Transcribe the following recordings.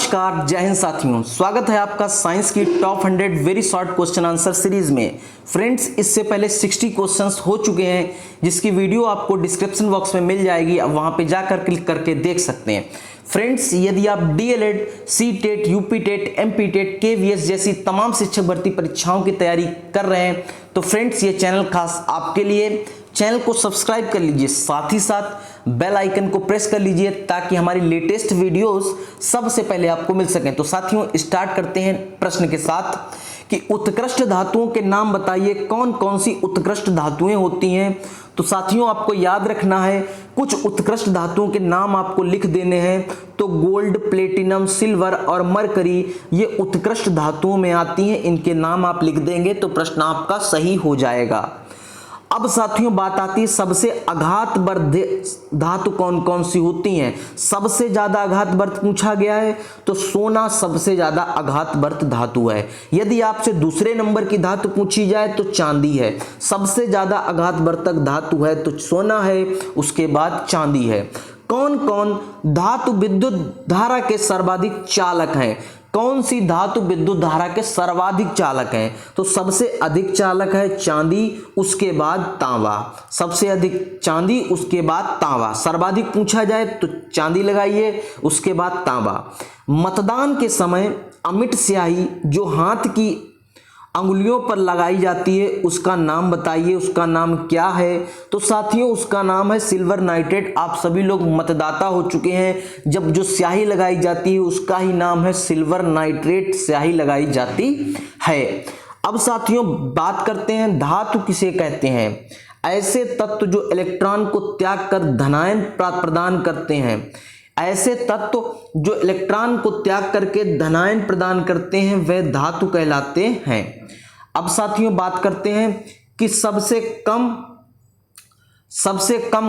नमस्कार, जय हिंद साथियों। स्वागत है आपका साइंस की top 100 very short question answer series में। फ्रेंड्स, इससे पहले 60 क्वेश्चंस हो चुके हैं, जिसकी वीडियो आपको डिस्क्रिप्शन बॉक्स में मिल जाएगी। अब वहां पे जाकर क्लिक करके देख सकते हैं। फ्रेंड्स, यदि आप DElEd, CTET, UPTET, MPTET, KVS जैसी तमाम शिक्षक भर्ती परीक्षाओं की तैयारी कर रहे हैं तो फ्रेंड्स ये चैनल खास आपके लिए। चैनल को सब्सक्राइब कर लीजिए, साथ ही साथ बेल आइकन को प्रेस कर लीजिए ताकि हमारी लेटेस्ट वीडियोस सबसे पहले आपको मिल सकें। तो साथियों, स्टार्ट करते हैं प्रश्न के साथ कि उत्कृष्ट धातुओं के नाम बताइए। कौन कौन सी उत्कृष्ट धातुएं होती हैं? तो साथियों, आपको याद रखना है, कुछ उत्कृष्ट धातुओं के नाम आपको लिख देने हैं। तो गोल्ड, प्लेटिनम, सिल्वर और मरकरी ये उत्कृष्ट धातुओं में आती हैं। इनके नाम आप लिख देंगे तो प्रश्न आपका सही हो जाएगा। अब साथियों, बात आती है सबसे आघात वर्ध धातु कौन कौन सी होती हैं। सबसे ज्यादा आघात वर्ध पूछा गया है तो सोना सबसे ज्यादा आघात वर्ध धातु है। यदि आपसे दूसरे नंबर की धातु पूछी जाए तो चांदी है। सबसे ज्यादा आघात वर्धक धातु है तो सोना है, उसके बाद चांदी है। कौन कौन धातु विद्युत धारा के सर्वाधिक चालक हैं? कौन सी धातु विद्युत धारा के सर्वाधिक चालक हैं? तो सबसे अधिक चालक है चांदी, उसके बाद तांबा। सबसे अधिक चांदी, उसके बाद तांबा। सर्वाधिक पूछा जाए तो चांदी लगाइए, उसके बाद तांबा। मतदान के समय अमिट स्याही जो हाथ की अंगुलियों पर लगाई जाती है उसका नाम बताइए, उसका नाम क्या है? तो साथियों, उसका नाम है सिल्वर नाइट्रेट। आप सभी लोग मतदाता हो चुके हैं। जब जो स्याही लगाई जाती है उसका ही नाम है सिल्वर नाइट्रेट, स्याही लगाई जाती है। अब साथियों, बात करते हैं धातु किसे कहते हैं। ऐसे तत्व जो इलेक्ट्रॉन को त्याग कर धनायन प्रदान करते हैं। ऐसे तत्व जो इलेक्ट्रॉन को त्याग करके धनायन प्रदान करते हैं वह धातु कहलाते हैं। अब साथियों, बात करते हैं कि सबसे कम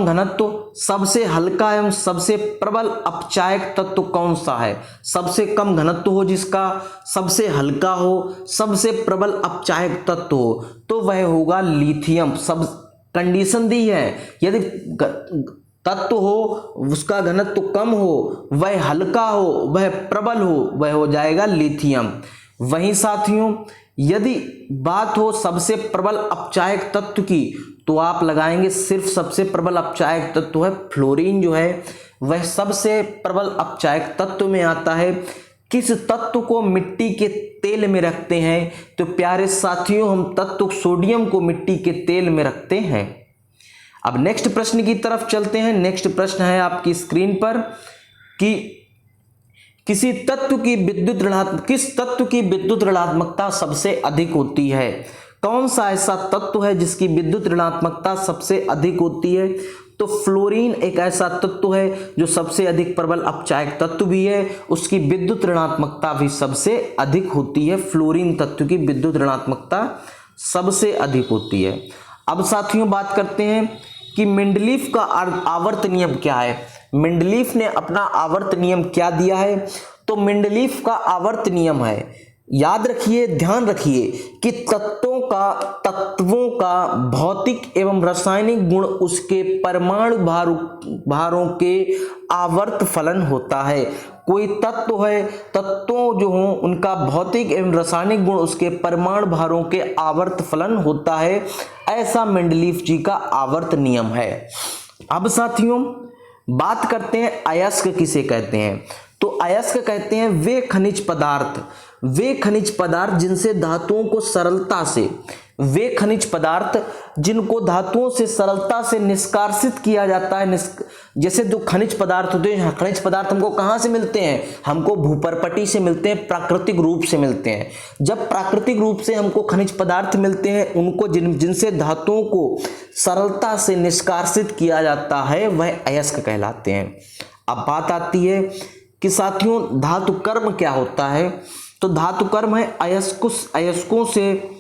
घनत्व, सबसे हल्का एवं सबसे प्रबल अपचायक तत्व कौन सा है? सबसे कम घनत्व हो जिसका, सबसे हल्का हो, सबसे प्रबल अपचायक तत्व हो तो वह होगा लिथियम। सब कंडीशन दी है, यदि तत्व हो उसका घनत्व कम हो, वह हल्का हो, वह प्रबल हो, वह हो जाएगा लिथियम। वहीं साथियों, यदि बात हो सबसे प्रबल अपचायक तत्व की तो आप लगाएंगे सिर्फ सबसे प्रबल अपचायक तत्व है फ्लोरीन, जो है वह सबसे प्रबल अपचायक तत्व में आता है। किस तत्व को मिट्टी के तेल में रखते हैं? तो प्यारे साथियों, हम तत्व सोडियम को मिट्टी के तेल में रखते हैं। अब नेक्स्ट प्रश्न की तरफ चलते हैं। नेक्स्ट प्रश्न है आपकी स्क्रीन पर कि किस तत्व की विद्युत ऋणात्मकता सबसे अधिक होती है? कौन सा ऐसा तत्व है जिसकी विद्युत ऋणात्मकता सबसे अधिक होती है? तो फ्लोरीन एक ऐसा तत्व है जो सबसे अधिक प्रबल अपचायक तत्व भी है, उसकी विद्युत ऋणात्मकता भी सबसे अधिक होती है। फ्लोरीन तत्व की विद्युत ऋणात्मकता सबसे अधिक होती है। अब साथियों, बात करते हैं कि मेंडलीफ का आवर्त नियम क्या है। मेंडलीफ ने अपना आवर्त नियम क्या दिया है? तो मेंडलीफ का आवर्त नियम है, याद रखिए, ध्यान रखिए कि तत्वों का भौतिक एवं रासायनिक गुण उसके परमाणु भारों के आवर्त फलन होता है। कोई तत्व है, तत्वों जो हों उनका भौतिक एवं रासायनिक गुण उसके परमाणु भारों के आवर्त फलन होता है। ऐसा मेंडलीफ जी का आवर्त नियम है। अब साथियों, बात करते हैं अयस्क किसे कहते हैं। तो अयस्क कहते हैं वे खनिज पदार्थ जिनसे धातुओं को सरलता से, वे खनिज पदार्थ जिनको धातुओं से सरलता से निष्कासित किया जाता है। जैसे जो खनिज पदार्थ होते हैं, खनिज पदार्थ हमको कहाँ से मिलते हैं? हमको भूपर्पटी से मिलते हैं, प्राकृतिक रूप से मिलते हैं। जब प्राकृतिक रूप से हमको खनिज पदार्थ मिलते हैं, उनको जिनसे धातुओं को सरलता से निष्कासित किया जाता है वह अयस्क कहलाते हैं। अब बात आती है कि साथियों, धातु कर्म क्या होता है। तो धातु कर्म है अयस्कों से,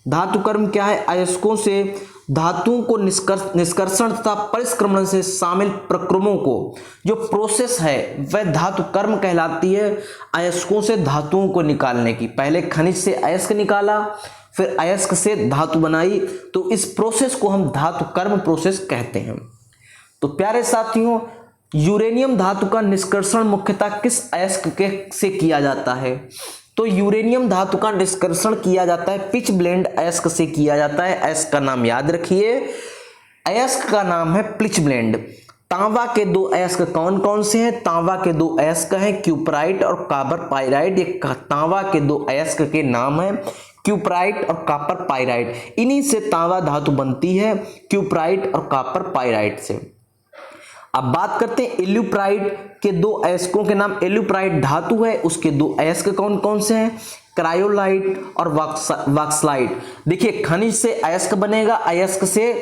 धातु कर्म क्या है? अयस्कों से धातुओं को निष्कर्षण तथा परिष्क्रमण से शामिल प्रक्रमों को जो प्रोसेस है वह धातु कर्म कहलाती है। अयस्कों से धातुओं को निकालने की, पहले खनिज से अयस्क निकाला, फिर अयस्क से धातु बनाई, तो इस प्रोसेस को हम धातु कर्म प्रोसेस कहते हैं। तो प्यारे साथियों, यूरेनियम धातु का निष्कर्षण मुख्यतः किस अयस्क के से किया जाता है? तो यूरेनियम धातु का निष्कर्षण किया जाता है पिच ब्लेंड अयस्क से किया जाता है। अयस्क का नाम याद रखिए, अयस्क का नाम है पिच ब्लेंड। तांबा के दो अयस्क कौन कौन से हैं? तांबा के दो अयस्क हैं क्यूपराइट और कॉपर पाइराइट। ये तांबा के दो अयस्क के नाम है क्यूपराइट और कॉपर पाइराइट। इन्हीं से तांबा धातु बनती है, क्यूपराइट और कॉपर पाइराइट से। अब बात करते हैं एल्यूप्राइट के दो अयस्कों के नाम। एल्यूप्राइट धातु है, उसके दो अयस्क कौन कौन से हैं? क्रायोलाइट और वॉक्साइट। देखिए खनिज से अयस्क बनेगा, अयस्क से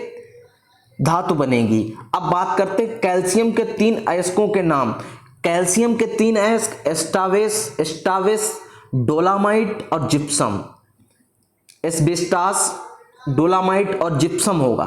धातु बनेगी। अब बात करते हैं कैल्शियम के तीन अयस्कों के नाम। कैल्शियम के तीन अयस्क एस्टावेस, डोलामाइट और जिप्सम। एस्बेस्टास, डोलामाइट और जिप्सम होगा।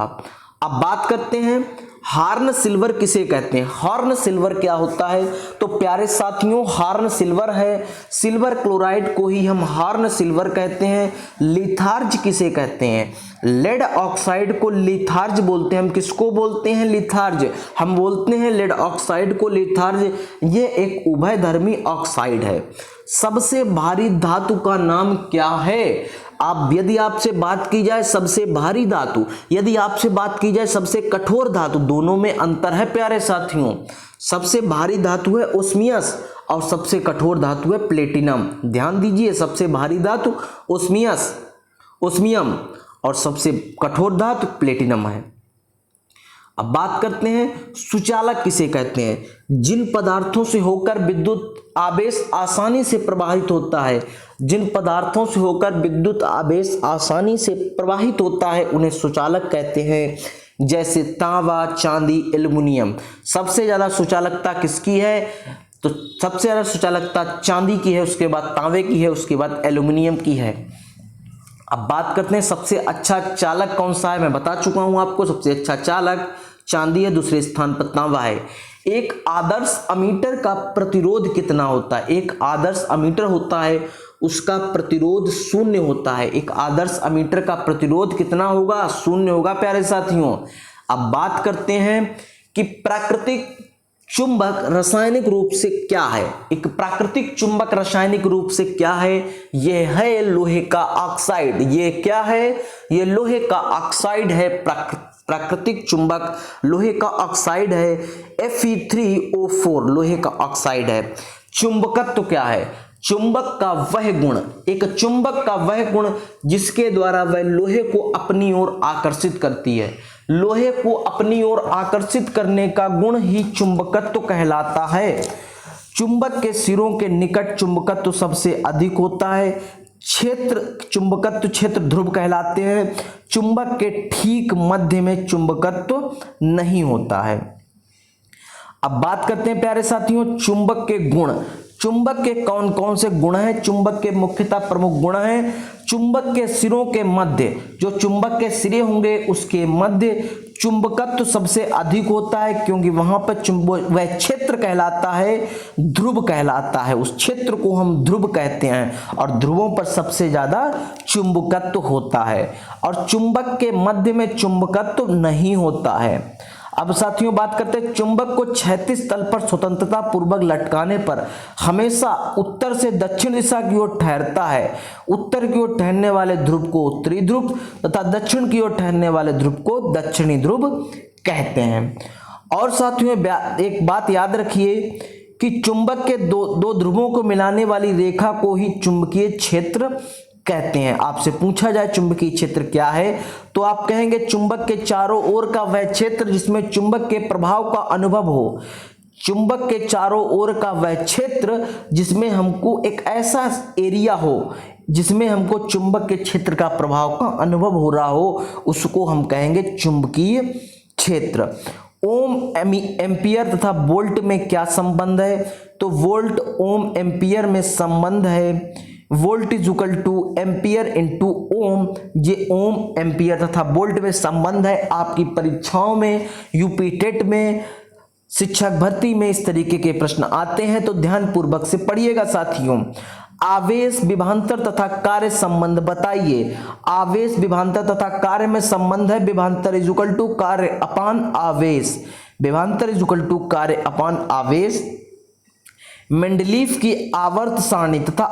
अब बात करते हैं हार्न सिल्वर किसे कहते हैं? हार्न सिल्वर क्या होता है? तो प्यारे साथियों हार्न सिल्वर है, सिल्वर क्लोराइड को ही हम हार्न सिल्वर कहते हैं। लिथार्ज किसे कहते हैं? लेड ऑक्साइड को लिथार्ज बोलते हैं। हम किसको बोलते हैं? लिथार्ज। हम बोलते हैं लेड ऑक्साइड को लिथार्ज। ये एक उभयधर्मी ऑक्साइड है। सबसे भारी धातु का नाम क्या है? यदि आपसे बात की जाए सबसे भारी धातु, यदि आपसे बात की जाए सबसे कठोर धातु, दोनों में अंतर है प्यारे साथियों। सबसे भारी धातु है ओस्मियस और सबसे कठोर धातु है प्लेटिनम। ध्यान दीजिए, सबसे भारी धातु ओस्मियम और सबसे कठोर धातु प्लेटिनम है। अब बात करते हैं सुचालक किसे कहते हैं? जिन पदार्थों से होकर विद्युत आवेश आसानी से प्रवाहित होता है, जिन पदार्थों से होकर विद्युत आवेश आसानी से प्रवाहित होता है उन्हें सुचालक कहते हैं। जैसे तांबा, चांदी, एल्युमिनियम। सबसे ज्यादा सुचालकता किसकी है? तो सबसे ज्यादा सुचालकता चांदी की है, उसके बाद तांबे की है, उसके बाद एल्युमिनियम की है। अब बात करते हैं सबसे अच्छा चालक कौन सा है। मैं बता चुका हूं आपको, सबसे अच्छा चालक चांदी है, दूसरे स्थान पर तांबा है। एक आदर्श अमीटर का प्रतिरोध कितना होता है? एक आदर्श अमीटर होता है, उसका प्रतिरोध 0 होता है। एक आदर्श अमीटर का प्रतिरोध कितना होगा? 0 होगा प्यारे साथियों। अब बात करते हैं कि प्राकृतिक चुंबक रासायनिक रूप से क्या है? एक प्राकृतिक चुंबक रासायनिक रूप से क्या है? यह है लोहे का ऑक्साइड। ये क्या है? ये लोहे का ऑक्साइड है। प्राकृतिक चुंबक लोहे का ऑक्साइड है। Fe3O4 लोहे का ऑक्साइड है। चुंबकत्व क्या है? चुंबक का वह गुण, एक चुंबक का वह गुण जिसके द्वारा वह लोहे को अपनी ओर आकर्षित करती है। लोहे को अपनी ओर आकर्षित करने का गुण ही चुंबकत्व कहलाता है। चुंबक के सिरों के निकट चुंबकत्व सबसे अधिक होता है। क्षेत्र चुंबकत्व क्षेत्र ध्रुव कहलाते हैं। चुंबक के ठीक मध्य में चुंबकत्व नहीं होता है। अब बात करते हैं प्यारे साथियों चुंबक के गुण। चुंबक के कौन कौन से गुण हैं? चुंबक के मुख्यतः प्रमुख गुण हैं। चुंबक के सिरों के मध्य, जो चुंबक के सिरे होंगे उसके मध्य चुंबकत्व सबसे अधिक होता है, क्योंकि वहां पर वह क्षेत्र कहलाता है, ध्रुव कहलाता है। उस क्षेत्र को हम ध्रुव कहते हैं और ध्रुवों पर सबसे ज्यादा चुंबकत्व होता है। और चुंबक के मध्य में चुंबकत्व नहीं होता है। अब साथियों बात करते हैं चुंबक को क्षैतिज तल पर स्वतंत्रता पूर्वक लटकाने पर हमेशा उत्तर से दक्षिण दिशा की ओर ठहरता है। उत्तर की ओर ठहरने वाले ध्रुव को उत्तरी ध्रुव तथा दक्षिण की ओर ठहरने वाले ध्रुव को दक्षिणी ध्रुव कहते हैं। और साथियों एक बात याद रखिए कि चुंबक के दो ध्रुवों को मिलाने वाली रेखा को ही चुंबकीय क्षेत्र कहते हैं। आपसे पूछा जाए चुंबकीय क्षेत्र क्या है, तो आप कहेंगे चुंबक के चारों ओर का वह क्षेत्र जिसमें चुंबक के प्रभाव का अनुभव हो। चुंबक के चारों ओर का वह क्षेत्र जिसमें हमको एक ऐसा एरिया हो जिसमें हमको चुंबक के क्षेत्र का प्रभाव का अनुभव हो रहा हो, उसको हम कहेंगे चुंबकीय क्षेत्र। ओम एम्पियर तथा वोल्ट में क्या संबंध है? तो वोल्ट ओम एम्पियर में संबंध है। Volt is equal to ampere into ohm. ये ओम एम्पियर तथा वोल्ट में संबंध है। आपकी परीक्षाओं में, यूपी टेट में, शिक्षक भर्ती में इस तरीके के प्रश्न आते हैं, तो ध्यान पूर्वक से पढ़िएगा साथियों। आवेश विभवांतर तथा कार्य संबंध बताइए। आवेश विभवांतर तथा कार्य में संबंध है। विभवांतर इज इक्वल टू कार्य अपान आवेश। विभवांतर इज इक्वल टू कार्य अपॉन आवेश। मेंडलीफ की आवर्त सारणी तथा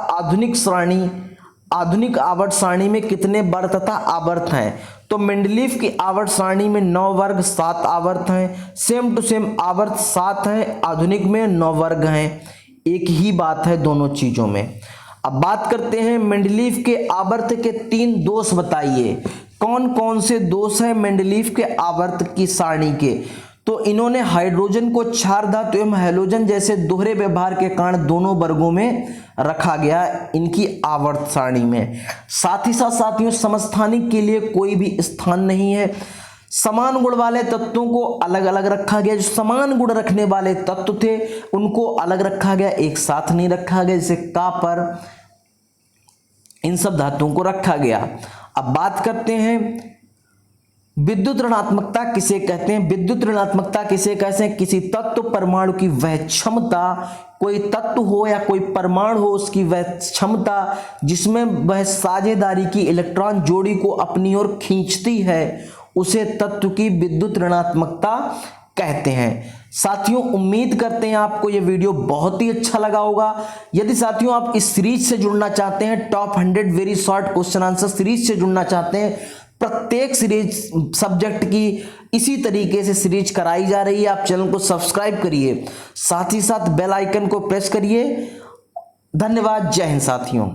आधुनिक आवर्त सारणी में कितने वर्ग तथा आवर्त हैं? तो मेंडलीफ की आवर्त सारणी में 9 वर्ग 7 आवर्त हैं। सेम टू सेम आवर्त 7 हैं, आधुनिक में 9 वर्ग हैं। एक ही बात है दोनों चीजों में। अब बात करते हैं मेंडलीफ के आवर्त के 3 दोष बताइए। कौन कौन से दोष है मेंडलीफ के आवर्त की सारणी के? तो इन्होंने हाइड्रोजन को क्षार धातु एवं हैलोजन जैसे दोहरे व्यवहार के कारण दोनों वर्गों में रखा गया इनकी आवर्त सारणी में। साथ ही साथ साथियों समस्थानिक के लिए कोई भी स्थान नहीं है। समान गुण वाले तत्वों को अलग अलग रखा गया। जो समान गुण रखने वाले तत्व थे उनको अलग रखा गया, एक साथ नहीं रखा गया। जैसे कॉपर, इन सब धातुओं को रखा गया। अब बात करते हैं विद्युत ऋणात्मकता किसे कहते हैं? विद्युत ऋणात्मकता किसे कहते हैं? किसी तत्व परमाणु की वह क्षमता, कोई तत्व हो या कोई परमाणु हो उसकी वह क्षमता जिसमें वह साझेदारी की इलेक्ट्रॉन जोड़ी को अपनी ओर खींचती है, उसे तत्व की विद्युत ऋणात्मकता कहते हैं। साथियों उम्मीद करते हैं आपको यह वीडियो बहुत ही अच्छा लगा होगा। यदि साथियों आप इस सीरीज से जुड़ना चाहते हैं, top 100 very short question answer series से जुड़ना चाहते हैं, प्रत्येक सीरीज सब्जेक्ट की इसी तरीके से सीरीज कराई जा रही है। आप चैनल को सब्सक्राइब करिए, साथ ही साथ बेल आइकन को प्रेस करिए। धन्यवाद। जय हिंद साथियों।